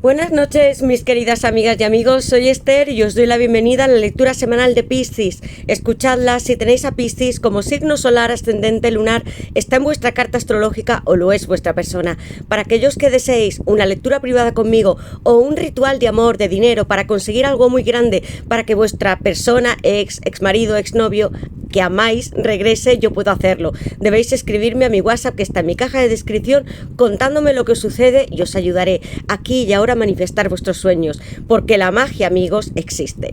Buenas noches, mis queridas amigas y amigos, soy Esther y os doy la bienvenida a la lectura semanal de Piscis. Escuchadla si tenéis a Piscis como signo solar, ascendente, lunar, está en vuestra carta astrológica o lo es vuestra persona. Para aquellos que deseéis una lectura privada conmigo o un ritual de amor, de dinero, para conseguir algo muy grande, para que vuestra persona, ex marido, ex novio, que amáis, regrese, yo puedo hacerlo. Debéis escribirme a mi WhatsApp que está en mi caja de descripción contándome lo que os sucede y os ayudaré aquí y ahora a manifestar vuestros sueños, porque la magia, amigos, existe.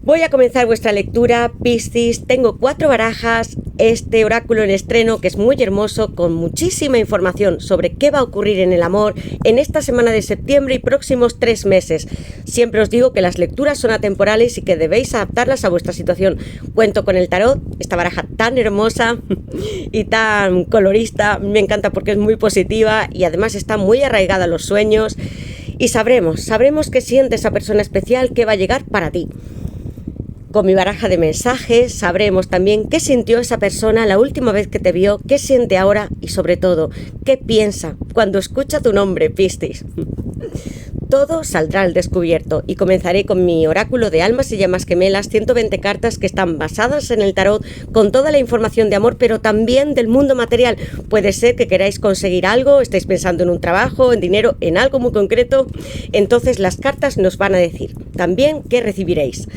Voy a comenzar vuestra lectura, Piscis. Tengo 4 barajas, este oráculo en estreno que es muy hermoso, con muchísima información sobre qué va a ocurrir en el amor en esta semana de septiembre y próximos 3 meses. Siempre os digo que las lecturas son atemporales y que debéis adaptarlas a vuestra situación. Cuento con el tarot, esta baraja tan hermosa y tan colorista, me encanta porque es muy positiva y además está muy arraigada a los sueños. Y sabremos qué siente esa persona especial que va a llegar para ti. Con mi baraja de mensajes sabremos también qué sintió esa persona la última vez que te vio, qué siente ahora y sobre todo, qué piensa cuando escucha tu nombre, Piscis. Todo saldrá al descubierto y comenzaré con mi oráculo de almas y llamas gemelas, 120 cartas que están basadas en el tarot con toda la información de amor, pero también del mundo material. Puede ser que queráis conseguir algo, estáis pensando en un trabajo, en dinero, en algo muy concreto. Entonces las cartas nos van a decir también qué recibiréis.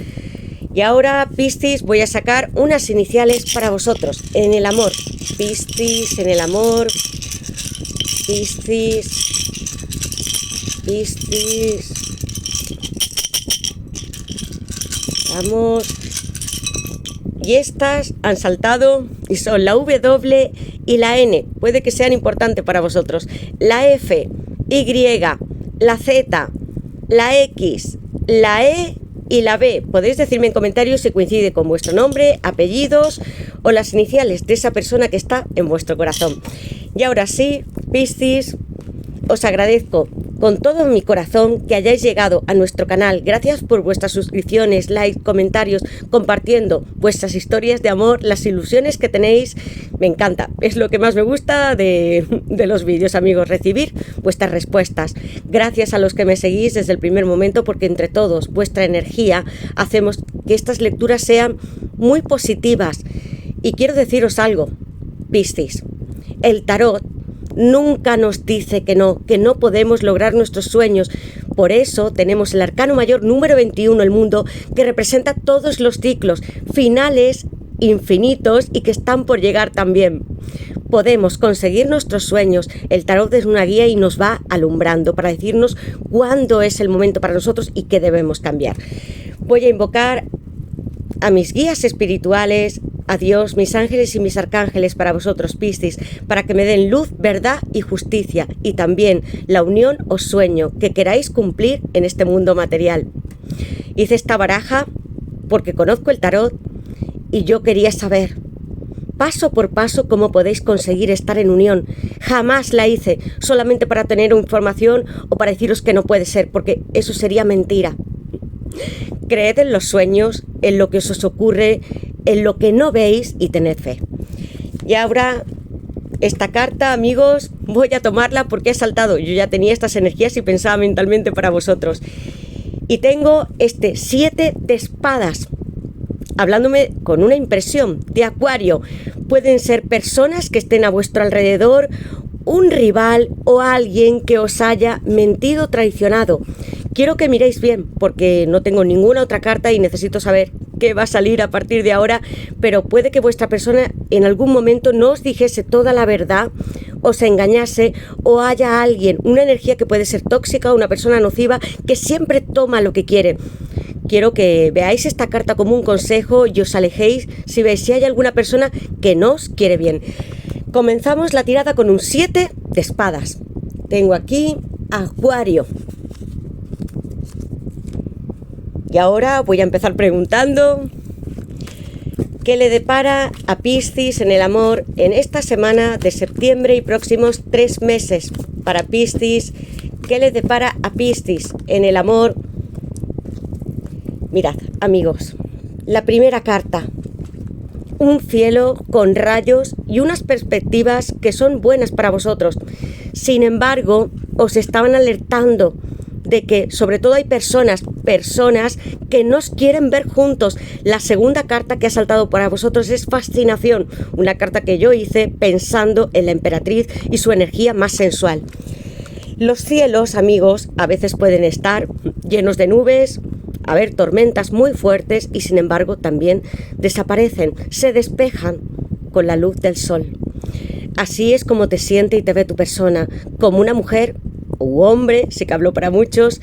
Y ahora, Piscis, voy a sacar unas iniciales para vosotros en el amor. Piscis, en el amor. Piscis. Piscis. Vamos. Y estas han saltado y son la W y la N. Puede que sean importantes para vosotros. La F, Y, la Z, la X, la E y la B. Podéis decirme en comentarios si coincide con vuestro nombre, apellidos o las iniciales de esa persona que está en vuestro corazón. Y ahora sí, Piscis, os agradezco con todo mi corazón que hayáis llegado a nuestro canal. Gracias por vuestras suscripciones, likes, comentarios, compartiendo vuestras historias de amor, las ilusiones que tenéis. Me encanta, es lo que más me gusta de los vídeos, amigos, recibir vuestras respuestas. Gracias a los que me seguís desde el primer momento, porque entre todos, vuestra energía, hacemos que estas lecturas sean muy positivas. Y quiero deciros algo, Piscis, el tarot nunca nos dice que no podemos lograr nuestros sueños. Por eso tenemos el arcano mayor número 21, el mundo, que representa todos los ciclos, finales infinitos y que están por llegar también. Podemos conseguir nuestros sueños. El tarot es una guía y nos va alumbrando para decirnos cuándo es el momento para nosotros y qué debemos cambiar. Voy a invocar a mis guías espirituales, a Dios, mis ángeles y mis arcángeles para vosotros, Piscis, para que me den luz, verdad y justicia, y también la unión o sueño que queráis cumplir en este mundo material. Hice esta baraja porque conozco el tarot y yo quería saber paso por paso cómo podéis conseguir estar en unión. Jamás la hice solamente para tener información o para deciros que no puede ser, porque eso sería mentira. Creed en los sueños, en lo que os ocurre, en lo que no veis y tened fe. Y ahora esta carta, amigos, voy a tomarla porque ha saltado. Yo ya tenía estas energías y pensaba mentalmente para vosotros. Y tengo este 7 de espadas, hablándome con una impresión de Acuario. Pueden ser personas que estén a vuestro alrededor, un rival o alguien que os haya mentido, traicionado. Quiero que miréis bien porque no tengo ninguna otra carta y necesito saber qué va a salir a partir de ahora, pero puede que vuestra persona en algún momento no os dijese toda la verdad, os engañase o haya alguien, una energía que puede ser tóxica, una persona nociva que siempre toma lo que quiere. Quiero que veáis esta carta como un consejo y os alejéis si veis si hay alguna persona que no os quiere bien. Comenzamos la tirada con un 7 de espadas. Tengo aquí Acuario. Y ahora voy a empezar preguntando qué le depara a Piscis en el amor en esta semana de septiembre y próximos 3 meses. Para Piscis, ¿qué le depara a Piscis en el amor? Mirad, amigos, la primera carta, un cielo con rayos y unas perspectivas que son buenas para vosotros. Sin embargo, os estaban alertando de que sobre todo hay personas que nos quieren ver juntos. La segunda carta que ha saltado para vosotros es fascinación, una carta que yo hice pensando en la emperatriz y su energía más sensual. Los cielos, amigos, a veces pueden estar llenos de nubes, haber tormentas muy fuertes y sin embargo también desaparecen, se despejan con la luz del sol. Así es como te siente y te ve tu persona, como una mujer u hombre, sí que habló para muchos,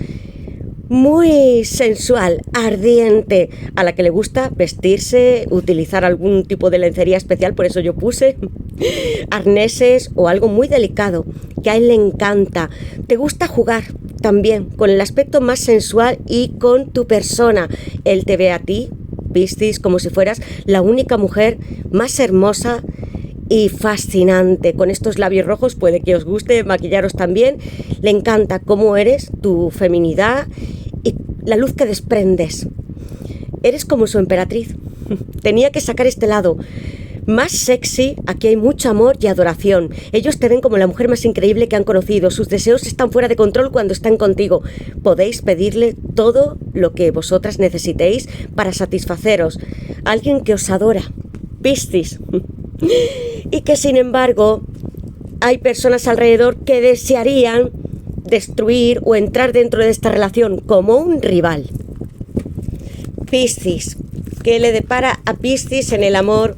muy sensual, ardiente, a la que le gusta vestirse, utilizar algún tipo de lencería especial, por eso yo puse arneses o algo muy delicado, que a él le encanta. Te gusta jugar también con el aspecto más sensual y con tu persona. Él te ve a ti, Piscis, como si fueras la única mujer más hermosa y fascinante, con estos labios rojos. Puede que os guste maquillaros también. Le encanta cómo eres, tu feminidad y la luz que desprendes. Eres como su emperatriz. Tenía que sacar este lado más sexy. Aquí hay mucho amor y adoración. Ellos te ven como la mujer más increíble que han conocido. Sus deseos están fuera de control cuando están contigo. Podéis pedirle todo lo que vosotras necesitéis para satisfaceros. Alguien que os adora, Piscis. Y que sin embargo hay personas alrededor que desearían destruir o entrar dentro de esta relación como un rival. Piscis, ¿qué le depara a Piscis en el amor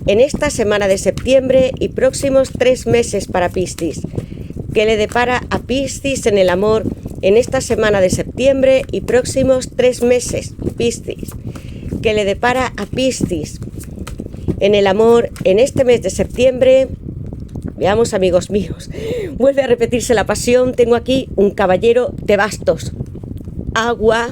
en esta semana de septiembre y próximos 3 meses para Piscis? ¿Qué le depara a Piscis en el amor en esta semana de septiembre y próximos 3 meses? Piscis, ¿qué le depara a Piscis en el amor en este mes de septiembre? Veamos, amigos míos, vuelve a repetirse la pasión. Tengo aquí un caballero de bastos, agua.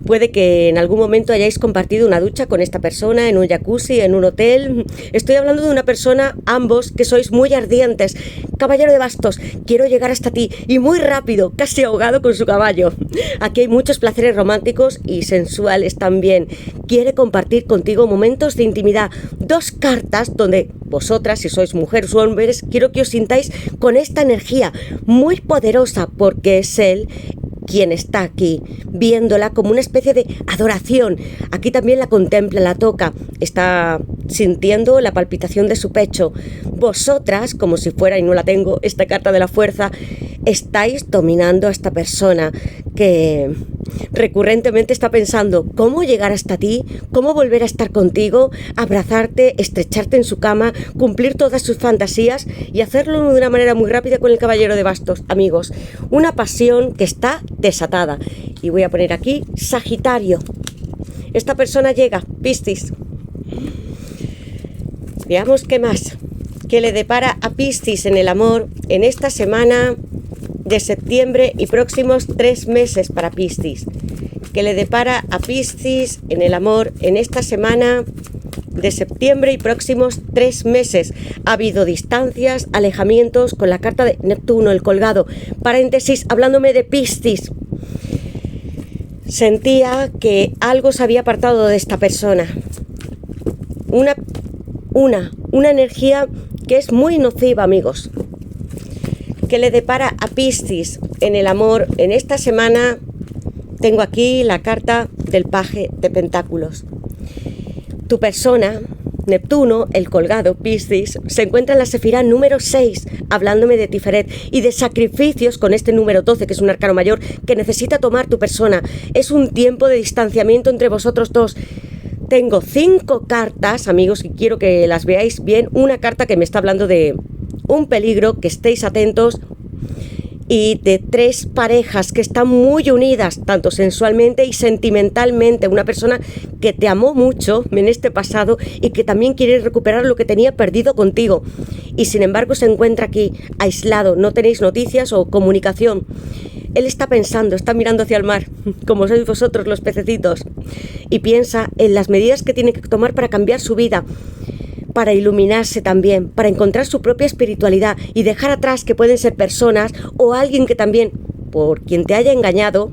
Puede que en algún momento hayáis compartido una ducha con esta persona, en un jacuzzi, en un hotel. Estoy hablando de una persona, ambos, que sois muy ardientes. Caballero de bastos, quiero llegar hasta ti, y muy rápido, casi ahogado con su caballo. Aquí hay muchos placeres románticos y sensuales también. Quiere compartir contigo momentos de intimidad. 2 cartas donde vosotras, si sois mujeres o hombres, quiero que os sintáis con esta energía muy poderosa, porque es él quien está aquí, viéndola como una especie de adoración. Aquí también la contempla, la toca, está sintiendo la palpitación de su pecho. Vosotras, como si fuera, y no la tengo, esta carta de la fuerza, estáis dominando a esta persona que recurrentemente está pensando cómo llegar hasta ti, cómo volver a estar contigo, abrazarte, estrecharte en su cama, cumplir todas sus fantasías y hacerlo de una manera muy rápida con el caballero de bastos. Amigos, una pasión que está desatada. Y voy a poner aquí Sagitario. Esta persona llega, Piscis. Veamos qué más. ¿Qué le depara a Piscis en el amor en esta semana de septiembre y próximos 3 meses para Piscis? ¿Qué le depara a Piscis en el amor en esta semana de septiembre y próximos 3 meses? Ha habido distancias, alejamientos con la carta de Neptuno, el colgado. Paréntesis, hablándome de Piscis. Sentía que algo se había apartado de esta persona. Una energía que es muy nociva, amigos. ¿Qué le depara a Piscis en el amor en esta semana? Tengo aquí la carta del paje de pentáculos. Tu persona, Neptuno, el colgado, Piscis, se encuentra en la sefirá número 6, hablándome de Tiferet y de sacrificios con este número 12, que es un arcano mayor, que necesita tomar tu persona. Es un tiempo de distanciamiento entre vosotros dos. Tengo 5 cartas, amigos, y quiero que las veáis bien. Una carta que me está hablando de un peligro, que estéis atentos, y de 3 parejas que están muy unidas, tanto sensualmente y sentimentalmente. Una persona que te amó mucho en este pasado y que también quiere recuperar lo que tenía perdido contigo. Y sin embargo se encuentra aquí, aislado, no tenéis noticias o comunicación. Él está pensando, está mirando hacia el mar, como sois vosotros los pececitos, y piensa en las medidas que tiene que tomar para cambiar su vida, para iluminarse también, para encontrar su propia espiritualidad y dejar atrás que pueden ser personas o alguien que también, por quien te haya engañado,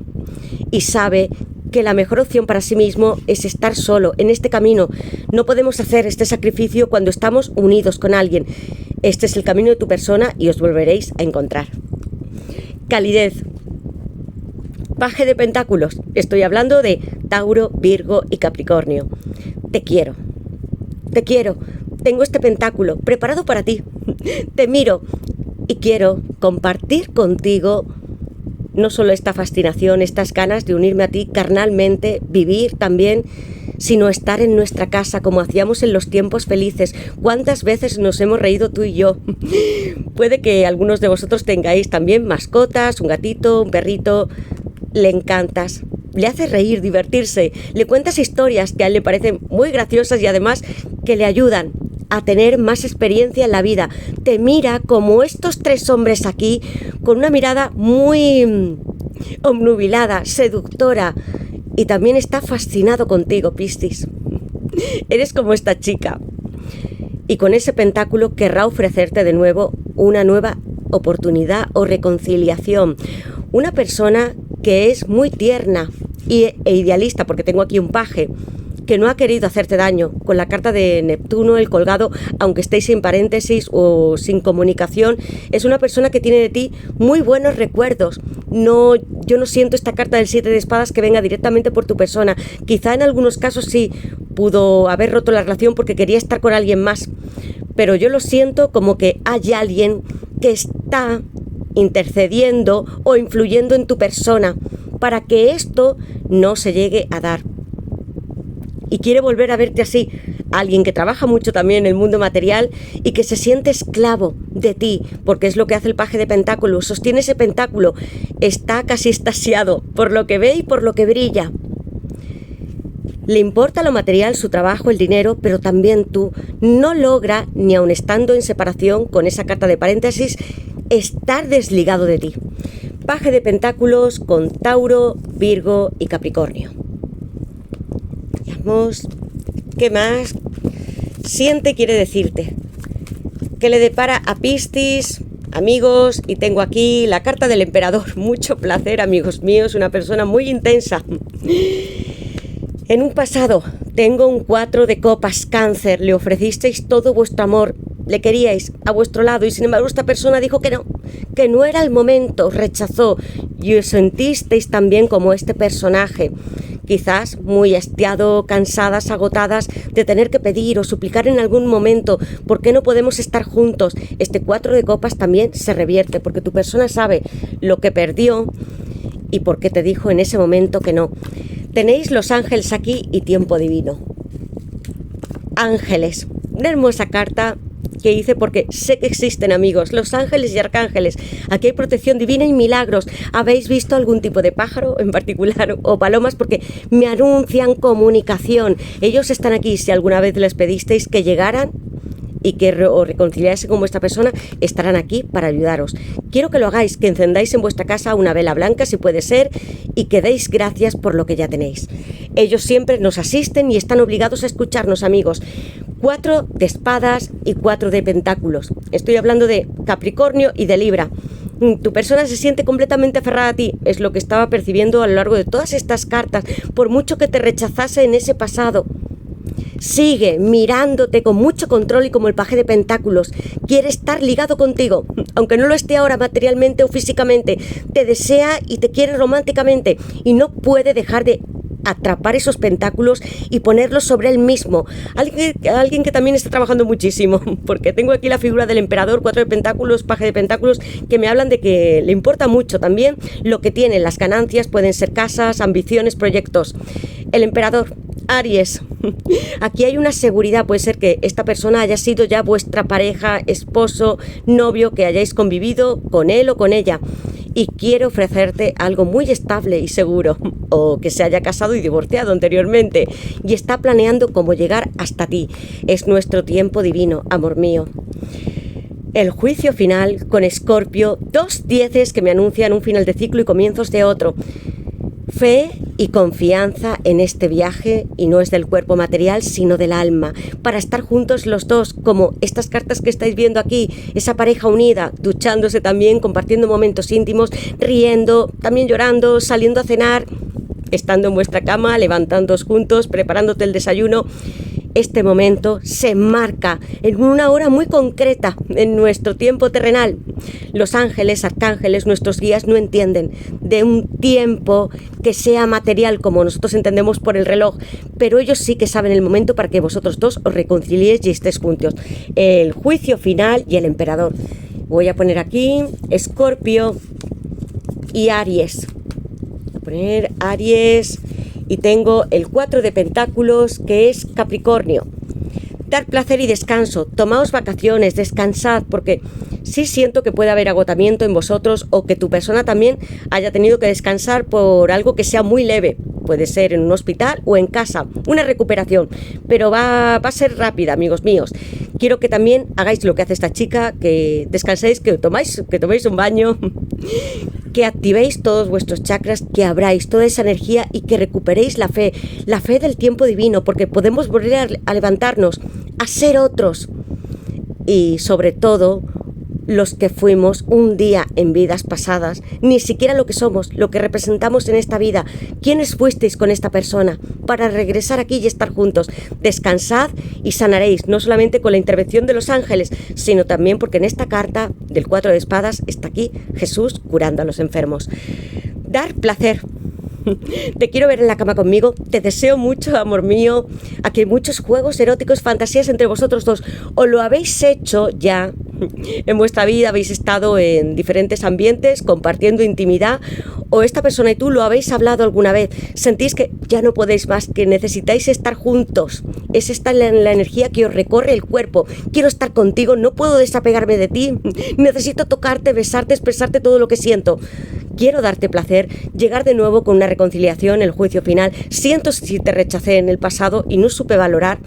y sabe que la mejor opción para sí mismo es estar solo en este camino. No podemos hacer este sacrificio cuando estamos unidos con alguien. Este es el camino de tu persona y os volveréis a encontrar. Calidez. Paje de Pentáculos, estoy hablando de Tauro, Virgo y Capricornio. Te quiero, tengo este pentáculo preparado para ti, te miro y quiero compartir contigo no solo esta fascinación, estas ganas de unirme a ti carnalmente, vivir también, sino estar en nuestra casa como hacíamos en los tiempos felices. ¿Cuántas veces nos hemos reído tú y yo? Puede que algunos de vosotros tengáis también mascotas, un gatito, un perrito. Le encantas, le haces reír, divertirse, le cuentas historias que a él le parecen muy graciosas y además que le ayudan a tener más experiencia en la vida. Te mira como estos tres hombres aquí, con una mirada muy obnubilada, seductora, y también está fascinado contigo, Piscis. Eres como esta chica, y con ese pentáculo querrá ofrecerte de nuevo una nueva oportunidad o reconciliación. Una persona que es muy tierna e idealista, porque tengo aquí un paje, que no ha querido hacerte daño. Con la carta de Neptuno, el colgado, aunque estéis sin paréntesis o sin comunicación, es una persona que tiene de ti muy buenos recuerdos. Yo no siento esta carta del 7 de espadas que venga directamente por tu persona. Quizá en algunos casos sí pudo haber roto la relación porque quería estar con alguien más, pero yo lo siento como que hay alguien que está intercediendo o influyendo en tu persona para que esto no se llegue a dar. Y quiere volver a verte así, alguien que trabaja mucho también en el mundo material y que se siente esclavo de ti, porque es lo que hace el paje de pentáculos, sostiene ese pentáculo, está casi extasiado por lo que ve y por lo que brilla. Le importa lo material, su trabajo, el dinero, pero también tú. No logra, ni aun estando en separación con esa carta de paréntesis, estar desligado de ti. Paje de pentáculos con Tauro, Virgo y Capricornio. Veamos, ¿qué más siente, quiere decirte? ¿Qué le depara a Piscis? Amigos, y tengo aquí la carta del emperador. Mucho placer, amigos míos, una persona muy intensa. En un pasado, tengo un 4 de copas, Cáncer, le ofrecisteis todo vuestro amor, le queríais a vuestro lado y sin embargo esta persona dijo que no era el momento, os rechazó y os sentisteis también como este personaje, quizás muy hastiado, cansadas, agotadas de tener que pedir o suplicar en algún momento, ¿por qué no podemos estar juntos? Este 4 de copas también se revierte porque tu persona sabe lo que perdió y por qué te dijo en ese momento que no. Tenéis los ángeles aquí y tiempo divino. Ángeles, una hermosa carta que hice porque sé que existen, amigos, los ángeles y arcángeles. Aquí hay protección divina y milagros. ¿Habéis visto algún tipo de pájaro en particular o palomas? Porque me anuncian comunicación. Ellos están aquí. Si alguna vez les pedisteis que llegaran y que os reconciliase con vuestra persona, estarán aquí para ayudaros. Quiero que lo hagáis, que encendáis en vuestra casa una vela blanca, si puede ser, y que deis gracias por lo que ya tenéis. Ellos siempre nos asisten y están obligados a escucharnos, amigos. 4 de espadas y 4 de pentáculos. Estoy hablando de Capricornio y de Libra. Tu persona se siente completamente aferrada a ti, es lo que estaba percibiendo a lo largo de todas estas cartas, por mucho que te rechazase en ese pasado. Sigue mirándote con mucho control y como el paje de pentáculos. Quiere estar ligado contigo, aunque no lo esté ahora materialmente o físicamente. Te desea y te quiere románticamente y no puede dejar de atrapar esos pentáculos y ponerlos sobre él mismo. Alguien que también está trabajando muchísimo, porque tengo aquí la figura del emperador, 4 de pentáculos, paje de pentáculos, que me hablan de que le importa mucho también lo que tienen, las ganancias, pueden ser casas, ambiciones, proyectos. El emperador, Aries, aquí hay una seguridad, puede ser que esta persona haya sido ya vuestra pareja, esposo, novio, que hayáis convivido con él o con ella y quiere ofrecerte algo muy estable y seguro, o que se haya casado y divorciado anteriormente y está planeando cómo llegar hasta ti. Es nuestro tiempo divino, amor mío. El juicio final con Escorpio, 2 dieces que me anuncian un final de ciclo y comienzos de otro. Fe y confianza en este viaje, y no es del cuerpo material sino del alma, para estar juntos los dos, como estas cartas que estáis viendo aquí, esa pareja unida, duchándose también, compartiendo momentos íntimos, riendo, también llorando, saliendo a cenar, estando en vuestra cama, levantándoos juntos, preparándote el desayuno Este momento se marca en una hora muy concreta en nuestro tiempo terrenal. Los ángeles, arcángeles, nuestros guías no entienden de un tiempo que sea material como nosotros entendemos por el reloj, pero ellos sí que saben el momento para que vosotros dos os reconciliéis y estéis juntos. El juicio final y el emperador. Voy a poner aquí Escorpio y Aries. Voy a poner Aries y tengo el 4 de pentáculos, que es Capricornio. Dar placer y descanso, tomaos vacaciones, descansad, porque sí siento que puede haber agotamiento en vosotros o que tu persona también haya tenido que descansar por algo que sea muy leve. Puede ser en un hospital o en casa, una recuperación, pero va a ser rápida, amigos míos. Quiero que también hagáis lo que hace esta chica, que descanséis, que toméis un baño, que activéis todos vuestros chakras, que abráis toda esa energía y que recuperéis la fe del tiempo divino, porque podemos volver a levantarnos, a ser otros. Y sobre todo, los que fuimos un día en vidas pasadas, ni siquiera lo que somos, lo que representamos en esta vida. ¿Quiénes fuisteis con esta persona para regresar aquí y estar juntos? Descansad y sanaréis, no solamente con la intervención de los ángeles, sino también porque en esta carta del 4 de espadas está aquí Jesús curando a los enfermos. Dar placer. Te quiero ver en la cama conmigo, te deseo mucho, amor mío. Aquí hay muchos juegos eróticos, fantasías entre vosotros dos. O lo habéis hecho ya en vuestra vida, habéis estado en diferentes ambientes compartiendo intimidad, o esta persona y tú lo habéis hablado alguna vez. Sentís que ya no podéis más, que necesitáis estar juntos. Es esta la energía que os recorre el cuerpo. Quiero estar contigo, no puedo desapegarme de ti. Necesito tocarte, besarte, expresarte todo lo que siento. Quiero darte placer, llegar de nuevo con una reconciliación, el juicio final. Siento si te rechacé en el pasado y no supe valorar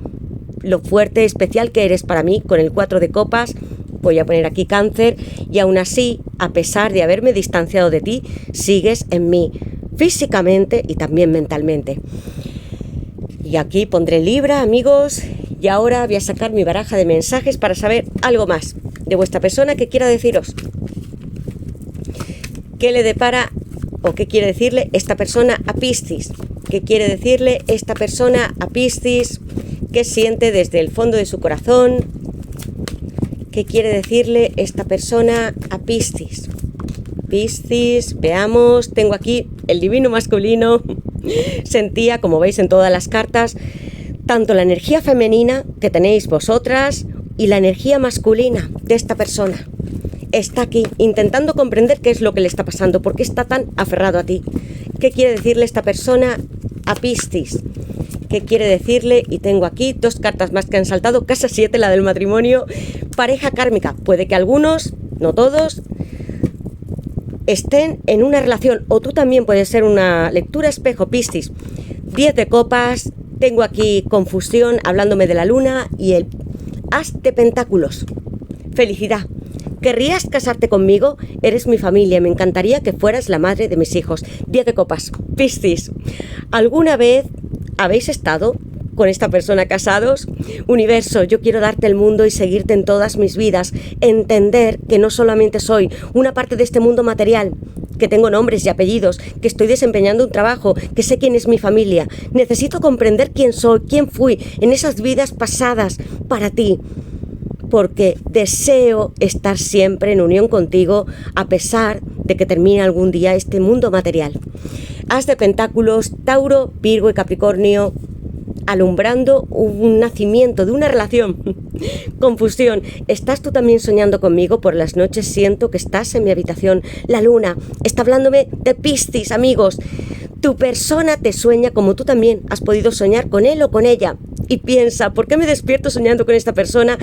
lo fuerte, especial que eres para mí con el 4 de copas. Voy a poner aquí Cáncer y aún así, a pesar de haberme distanciado de ti, sigues en mí, físicamente y también mentalmente. Y aquí pondré Libra, amigos, y ahora voy a sacar mi baraja de mensajes para saber algo más de vuestra persona que quiera deciros. ¿Qué le depara o qué quiere decirle esta persona a Piscis? ¿Qué quiere decirle esta persona a Piscis? ¿Qué siente desde el fondo de su corazón? ¿Qué quiere decirle esta persona a Piscis? Piscis, veamos, tengo aquí el divino masculino. Sentía, como veis en todas las cartas, tanto la energía femenina que tenéis vosotras y la energía masculina de esta persona. Está aquí, intentando comprender qué es lo que le está pasando, por qué está tan aferrado a ti. ¿Qué quiere decirle esta persona a Piscis? ¿Qué quiere decirle? Y tengo aquí 2 cartas más que han saltado. Casa 7, la del matrimonio. Pareja kármica. Puede que algunos, no todos, estén en una relación. O tú también puedes ser una lectura espejo, Piscis. 10 de copas. Tengo aquí confusión, hablándome de la luna. Y el as de pentáculos. Felicidad. ¿Querrías casarte conmigo? Eres mi familia, me encantaría que fueras la madre de mis hijos. 10 de copas. Piscis, ¿alguna vez habéis estado con esta persona casados? Universo, yo quiero darte el mundo y seguirte en todas mis vidas. Entender que no solamente soy una parte de este mundo material, que tengo nombres y apellidos, que estoy desempeñando un trabajo, que sé quién es mi familia. Necesito comprender quién soy, quién fui en esas vidas pasadas para ti. Porque deseo estar siempre en unión contigo a pesar de que termine algún día este mundo material. As de pentáculos, Tauro, Virgo y Capricornio, alumbrando un nacimiento de una relación. Confusión. ¿Estás tú también soñando conmigo? Por las noches siento que estás en mi habitación. La luna está hablándome de Piscis, amigos. Tu persona te sueña como tú también has podido soñar con él o con ella. Y piensa, ¿por qué me despierto soñando con esta persona?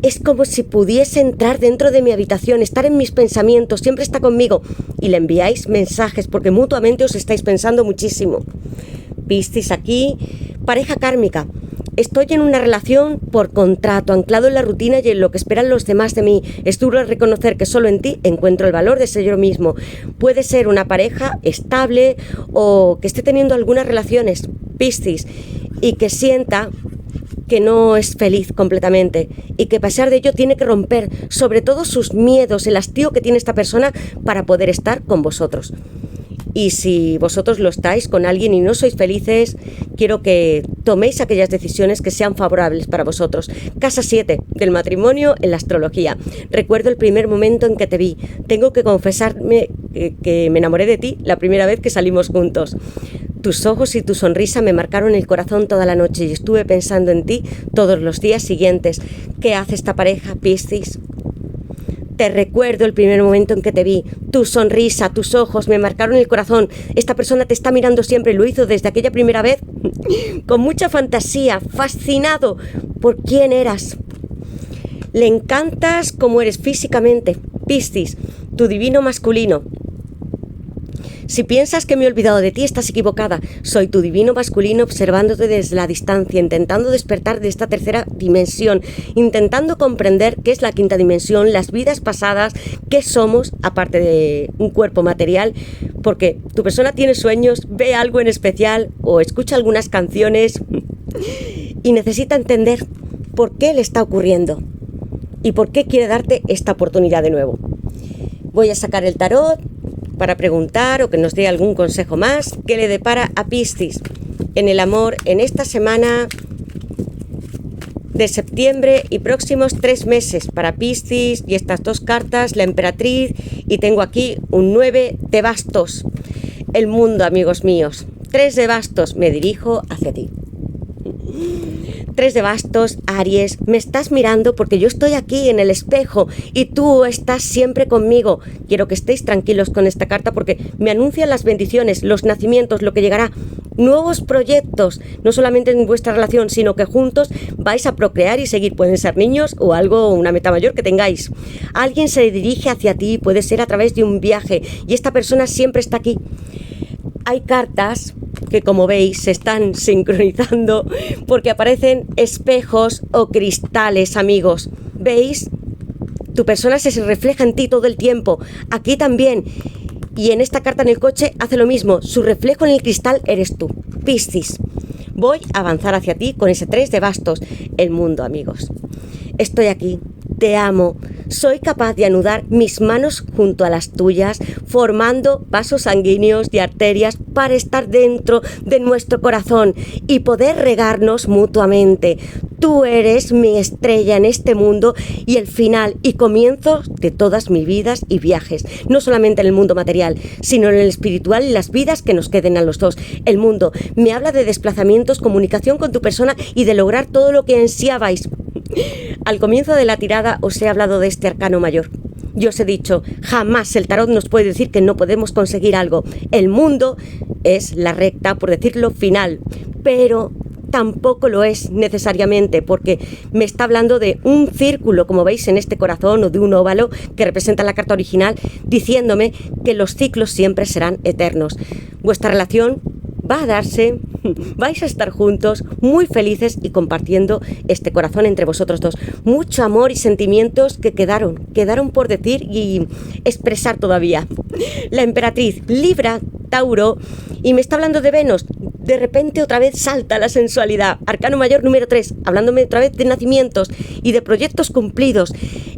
Es como si pudiese entrar dentro de mi habitación, estar en mis pensamientos, siempre está conmigo. Y le enviáis mensajes porque mutuamente os estáis pensando muchísimo. Piscis aquí, pareja kármica. Estoy en una relación por contrato, anclado en la rutina y en lo que esperan los demás de mí. Es duro reconocer que solo en ti encuentro el valor de ser yo mismo. Puede ser una pareja estable o que esté teniendo algunas relaciones, Piscis, y que sienta que no es feliz completamente y que a pesar de ello tiene que romper sobre todo sus miedos, el hastío que tiene esta persona para poder estar con vosotros. Y si vosotros lo estáis con alguien y no sois felices, quiero que toméis aquellas decisiones que sean favorables para vosotros. Casa 7 del matrimonio en la astrología. Recuerdo el primer momento en que te vi. Tengo que confesarme que me enamoré de ti la primera vez que salimos juntos. Tus ojos y tu sonrisa me marcaron el corazón toda la noche y estuve pensando en ti todos los días siguientes. ¿Qué hace esta pareja, Piscis? Te recuerdo el primer momento en que te vi. Tu sonrisa, tus ojos me marcaron el corazón. Esta persona te está mirando siempre. Lo hizo desde aquella primera vez con mucha fantasía, fascinado por quién eras. Le encantas como eres físicamente, Piscis, tu divino masculino. Si piensas que me he olvidado de ti, estás equivocada. Soy tu divino masculino observándote desde la distancia, intentando despertar de esta tercera dimensión, intentando comprender qué es la quinta dimensión, las vidas pasadas, qué somos, aparte de un cuerpo material, porque tu persona tiene sueños, ve algo en especial o escucha algunas canciones y necesita entender por qué le está ocurriendo y por qué quiere darte esta oportunidad de nuevo. Voy a sacar el tarot para preguntar o que nos dé algún consejo más que le depara a Piscis en el amor en esta semana de septiembre y próximos 3 meses para Piscis. Y estas dos cartas, la emperatriz, y tengo aquí un 9 de bastos. El mundo, amigos míos. 3 de bastos, me dirijo hacia ti. 3 de bastos, Aries, me estás mirando porque yo estoy aquí en el espejo y tú estás siempre conmigo. Quiero que estéis tranquilos con esta carta porque me anuncian las bendiciones, los nacimientos, lo que llegará, nuevos proyectos, no solamente en vuestra relación, sino que juntos vais a procrear y seguir. Pueden ser niños o algo, una meta mayor que tengáis. Alguien se dirige hacia ti, puede ser a través de un viaje y esta persona siempre está aquí. Hay cartas que, como veis, se están sincronizando porque aparecen espejos o cristales, amigos. ¿Veis? Tu persona se refleja en ti todo el tiempo. Aquí también. Y en esta carta en el coche hace lo mismo. Su reflejo en el cristal eres tú, Piscis. Voy a avanzar hacia ti con ese 3 de bastos. El mundo, amigos. Estoy aquí. Te amo. Soy capaz de anudar mis manos junto a las tuyas, formando vasos sanguíneos y arterias para estar dentro de nuestro corazón y poder regarnos mutuamente. Tú eres mi estrella en este mundo y el final y comienzo de todas mis vidas y viajes. No solamente en el mundo material, sino en el espiritual y las vidas que nos queden a los dos. El mundo me habla de desplazamientos, comunicación con tu persona y de lograr todo lo que ansiabais. Al comienzo de la tirada os he hablado de este arcano mayor. Yo os he dicho, jamás el tarot nos puede decir que no podemos conseguir algo. El mundo es la recta, por decirlo, final, pero tampoco lo es necesariamente, porque me está hablando de un círculo, como veis en este corazón, o de un óvalo que representa la carta original, diciéndome que los ciclos siempre serán eternos. Vuestra relación va a darse, vais a estar juntos, muy felices y compartiendo este corazón entre vosotros dos. Mucho amor y sentimientos que quedaron por decir y expresar todavía. La emperatriz, Libra, Tauro, y me está hablando de Venus. De repente otra vez salta la sensualidad. Arcano mayor número 3, hablándome otra vez de nacimientos y de proyectos cumplidos.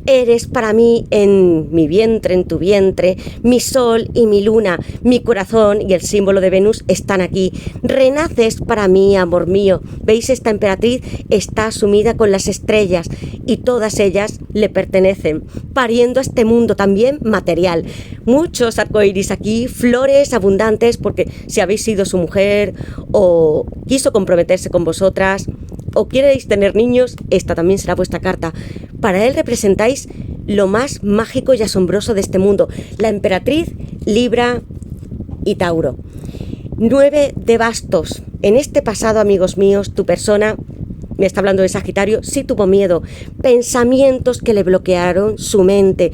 Eres para mí en mi vientre, en tu vientre, mi sol y mi luna, mi corazón y el símbolo de Venus están aquí. Renaces para mí, amor mío. ¿Veis? Esta emperatriz está sumida con las estrellas y todas ellas le pertenecen, pariendo a este mundo también material. Muchos arcoíris aquí, flores abundantes, porque si habéis sido su mujer o quiso comprometerse con vosotras o queréis tener niños, esta también será vuestra carta. Para él representáis lo más mágico y asombroso de este mundo. La emperatriz, Libra y Tauro. 9 de bastos. En este pasado, amigos míos, tu persona, me está hablando de Sagitario, sí tuvo miedo, pensamientos que le bloquearon su mente.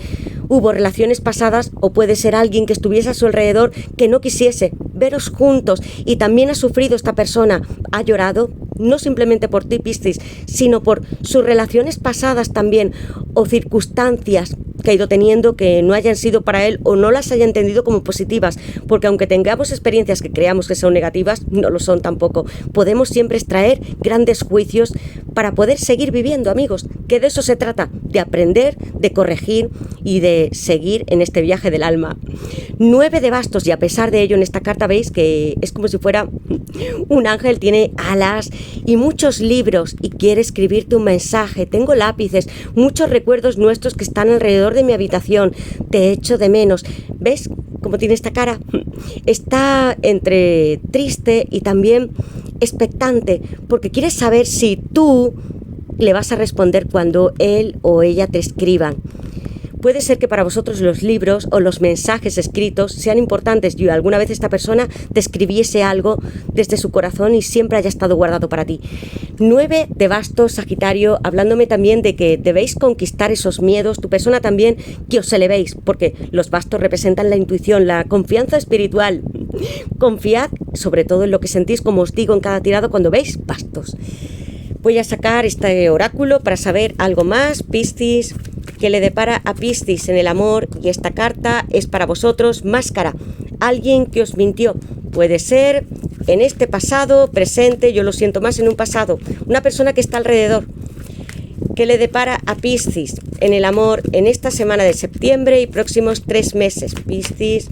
Hubo relaciones pasadas o puede ser alguien que estuviese a su alrededor que no quisiese veros juntos y también ha sufrido esta persona. Ha llorado no simplemente por ti, Piscis, sino por sus relaciones pasadas también, o circunstancias que ha ido teniendo que no hayan sido para él o no las haya entendido como positivas, porque aunque tengamos experiencias que creamos que son negativas, no lo son tampoco. Podemos siempre extraer grandes juicios para poder seguir viviendo, amigos, que de eso se trata, de aprender, de corregir y de seguir en este viaje del alma. 9 de bastos, y a pesar de ello en esta carta veis que es como si fuera un ángel, tiene alas y muchos libros y quiere escribirte un mensaje. Tengo lápices, muchos recuerdos nuestros que están alrededor de mi habitación, te echo de menos. ¿Ves cómo tiene esta cara? Está entre triste y también expectante, porque quiere saber si tú le vas a responder cuando él o ella te escriban. Puede ser que para vosotros los libros o los mensajes escritos sean importantes y alguna vez esta persona te escribiese algo desde su corazón y siempre haya estado guardado para ti. 9 de bastos, Sagitario, hablándome también de que debéis conquistar esos miedos, tu persona también, que os elevéis, porque los bastos representan la intuición, la confianza espiritual. Confiad sobre todo en lo que sentís, como os digo en cada tirado cuando veis bastos. Voy a sacar este oráculo para saber algo más, Piscis, que le depara a Piscis en el amor, y esta carta es para vosotros. Máscara, alguien que os mintió, puede ser en este pasado, presente, yo lo siento más en un pasado, una persona que está alrededor. Que le depara a Piscis en el amor en esta semana de septiembre y próximos 3 meses, Piscis.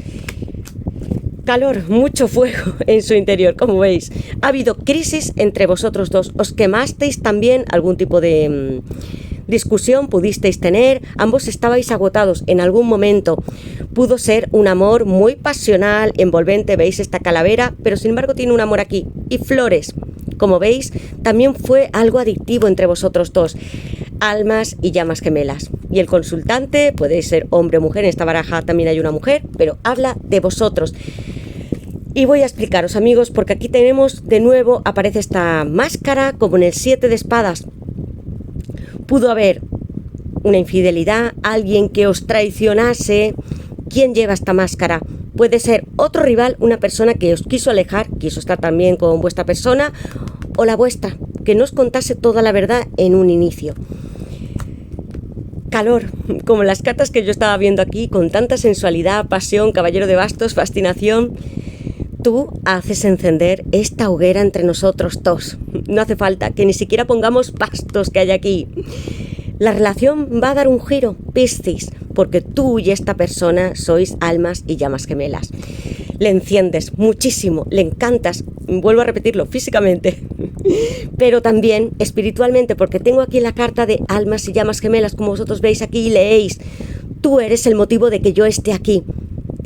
Calor, mucho fuego en su interior, como veis. Ha habido crisis entre vosotros dos, os quemasteis también, algún tipo de discusión pudisteis tener, ambos estabais agotados en algún momento. Pudo ser un amor muy pasional, envolvente, veis esta calavera, pero sin embargo tiene un amor aquí. Y flores, como veis, también fue algo adictivo entre vosotros dos. Almas y llamas gemelas. Y el consultante, puede ser hombre o mujer, en esta baraja también hay una mujer, pero habla de vosotros. Y voy a explicaros, amigos, porque aquí tenemos de nuevo, aparece esta máscara como en el 7 de espadas. Pudo haber una infidelidad, alguien que os traicionase. ¿Quién lleva esta máscara? Puede ser otro rival, una persona que os quiso alejar, quiso estar también con vuestra persona, o la vuestra, que no os contase toda la verdad en un inicio. Calor, como las cartas que yo estaba viendo aquí, con tanta sensualidad, pasión, caballero de bastos, fascinación. Tú haces encender esta hoguera entre nosotros dos. No hace falta que ni siquiera pongamos bastos que hay aquí. La relación va a dar un giro, Piscis, porque tú y esta persona sois almas y llamas gemelas. Le enciendes muchísimo, le encantas, vuelvo a repetirlo, físicamente, pero también espiritualmente, porque tengo aquí la carta de almas y llamas gemelas, como vosotros veis aquí y leéis. Tú eres el motivo de que yo esté aquí.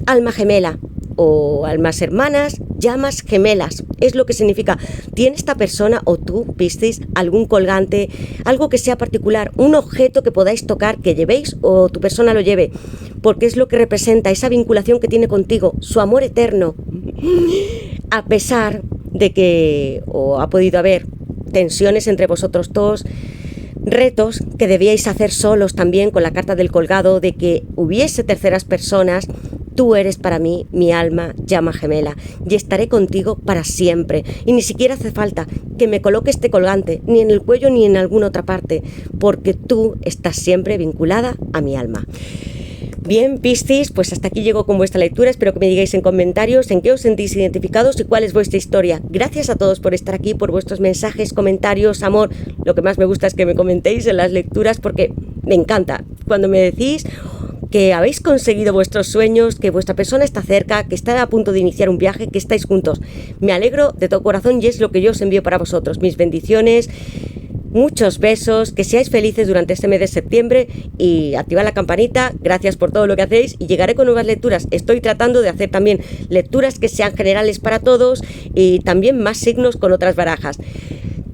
Alma gemela o almas hermanas, llamas gemelas, es lo que significa. ¿Tiene esta persona o tú, Piscis, algún colgante, algo que sea particular, un objeto que podáis tocar, que llevéis o tu persona lo lleve? Porque es lo que representa esa vinculación que tiene contigo, su amor eterno. A pesar de que o ha podido haber tensiones entre vosotros dos, retos que debíais hacer solos también con la carta del colgado, de que hubiese terceras personas. Tú eres para mí mi alma, llama gemela, y estaré contigo para siempre. Y ni siquiera hace falta que me coloque este colgante, ni en el cuello ni en alguna otra parte, porque tú estás siempre vinculada a mi alma. Bien, Piscis, pues hasta aquí llego con vuestra lectura. Espero que me digáis en comentarios en qué os sentís identificados y cuál es vuestra historia. Gracias a todos por estar aquí, por vuestros mensajes, comentarios, amor. Lo que más me gusta es que me comentéis en las lecturas, porque me encanta cuando me decís que habéis conseguido vuestros sueños, que vuestra persona está cerca, que está a punto de iniciar un viaje, que estáis juntos. Me alegro de todo corazón y es lo que yo os envío para vosotros. Mis bendiciones, muchos besos, que seáis felices durante este mes de septiembre y activad la campanita. Gracias por todo lo que hacéis y llegaré con nuevas lecturas. Estoy tratando de hacer también lecturas que sean generales para todos y también más signos con otras barajas.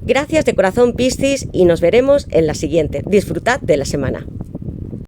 Gracias de corazón, Piscis, y nos veremos en la siguiente. Disfrutad de la semana.